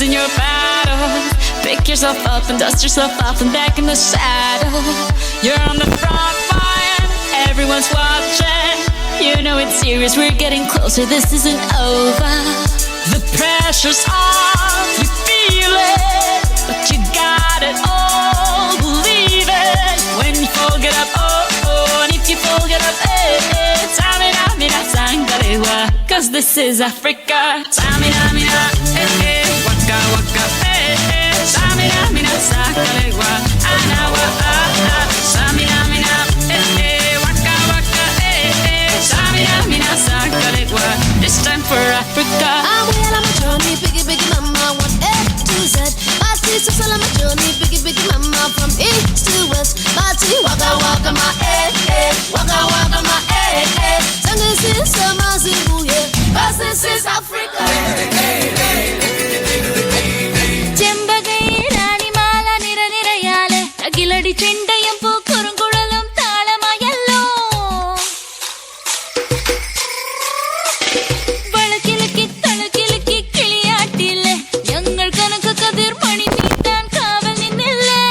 losing your battle. Pick yourself up and dust yourself off and back in the saddle. You're on the front line, everyone's watching. You know it's serious, we're getting closer, this isn't over. The pressure's on, you feel it, but you got it all, believe it. When you fall, get up, oh, and if you fall, get up, Tamina, mina, sangalewa, cause this is Africa. Tamina, mina, waka, waka, Tamina, mina, sangalewa, anawa, Tamina, mina, waka, waka, Tamina, mina, sangalewa, this time for Africa. I'm well on my journey, biggie, biggie mama, 1 A to Z. My teacher still on my journey, biggie, biggie mama, from east to west. My tea, waka, waka, my waka, waka, my this is Amazibuye, cause this is Africa. ചെമ്പകയിലാണി മാല നിരനിരയാലെ അകിലടി ചെണ്ടയും പൂക്കുറുങ്കുഴലും താളമായല്ലോ. വളക്കിലക്കി തളക്കിലക്കി കിളിയാട്ടില്ലേ ഞങ്ങൾ കനക കതിർ മണി നീട്ടാൻ കാവൽ നിന്നില്ലേ.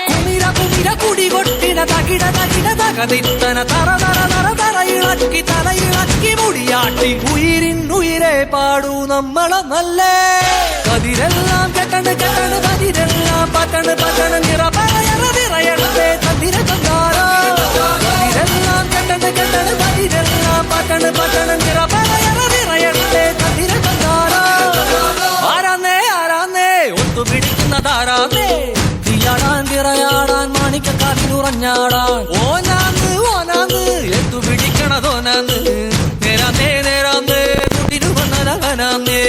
കുമിര കുമിര കുടി കൊട്ടിന തകിട തകിട തകതിത്തന തറ തറ തറ തറയിളക്കി തലയിളക്കി മുടിയാട്ടി ഉയിരിൻ ഉയിരെ പാടൂ നമ്മളെ നല്ലേ. കതിരെല്ലാം കെട്ടണ് കെട്ടണ് കതിരെല്ലാം പറ്റണ് പറ്റണ് നിറപറയറ നിറയണേ തന്തിര തന്താര. കതിരെല്ലാം കെട്ടണ് കെട്ടണ് കതിരെല്ലാം പറ്റണ് പറ്റണ് നിറപറയറ നിറയണേ തന്തിര തന്താര. ആരാന്നേ ആരാന്നേ ഒത്തുപിടിക്കുന്നതാരാന്നേ തീയാടാൻ തിറയാടാൻ മാണിക്കക്കാതിനുറഞ്ഞാടാൻ. ഓനാന്ന് ഓനാന്ന് എത്തു പിടിക്കണതോനാന്ന് നേരാന്നേ നേരാന്നേ കുട്ടിനു വന്നതവനാന്നേ.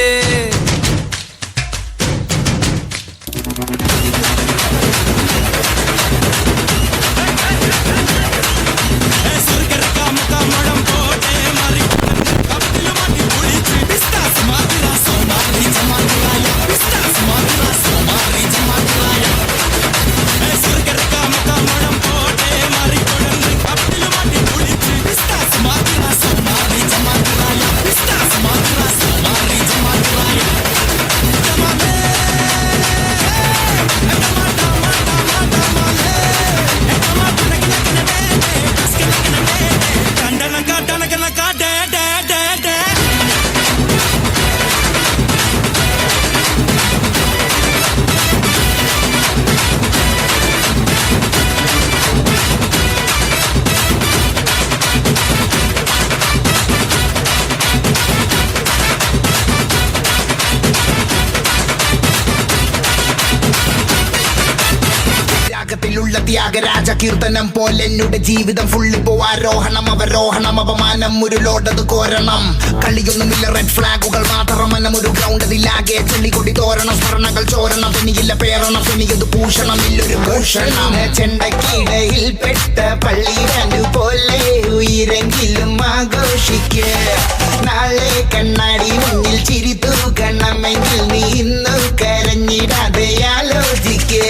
ത്യാഗരാജ കീർത്തനം പോലെ എന്നുടെ ജീവിതം ഫുള്ളിപ്പോ ആരോഹണം അവരോഹണം അപമാനം ഒരു ലോഡത് കോരണം. കളിയൊന്നുമില്ല റെഡ് ഫ്ലാഗുകൾ മാത്രം മനം ഒരു ഗ്രൗണ്ട് അതിലാകെ ചെള്ളിക്കൊടി തോരണം. സ്മരണകൾ ചോരണം പെനിയില്ല പേരണം പെനിയത് ഭൂഷണം ഇല്ലൊരു ഭൂഷണം. ചെണ്ടക്കിടയിൽ പെട്ട പള്ളിരണ്ടു പോലെ ഉയരെങ്കിലും ആഘോഷിക്ക. നാളെ കണ്ണാടി മുന്നിൽ ചിരി തൂക്കണമെങ്കിൽ നീ ഇന്നു കരഞ്ഞിടാതെ ആലോചിക്കേ.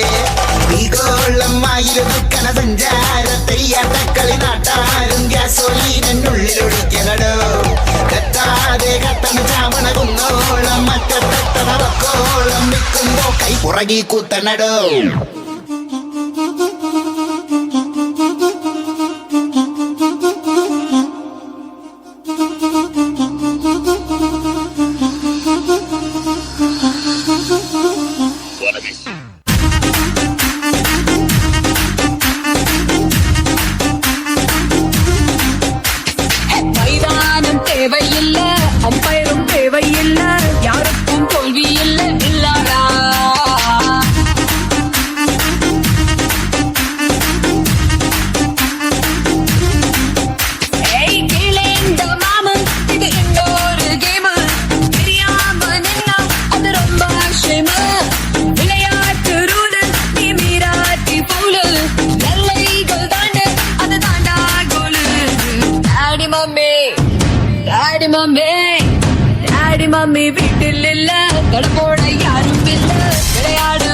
ോളമായിരുന്ന സഞ്ചാരത്തെയ്യാട്ടക്കളി നാട്ടാരും ഗ്യാസോലീനുള്ളിലൊഴിക്കണടോ. കത്താതെ കത്തണ ചാവണ കുന്നോളം മറ്റത്തവക്കോളം നിൽക്കുമ്പോ കൈ പുറകി കുത്തണടോ. தேவையில்ல அம்பயரும் தேவையில்ல யாருக்கும் தோல்வி இல்ல இல்லாரா. ஏய் கீழேந்த மாமன் இது இன்னொரு கேம் தெரியாம நின்னா அது ரொம்ப ஷேம். விளையாட்டு ரூல் நீ மீராட்டி போல எல்லைகள் தாண்ட அது தாண்டா கோல். Daddy mummy daddy mummy daddy mummy வீட்டில் இல்ல கடப்போட யாரும் இல்ல விளையாடு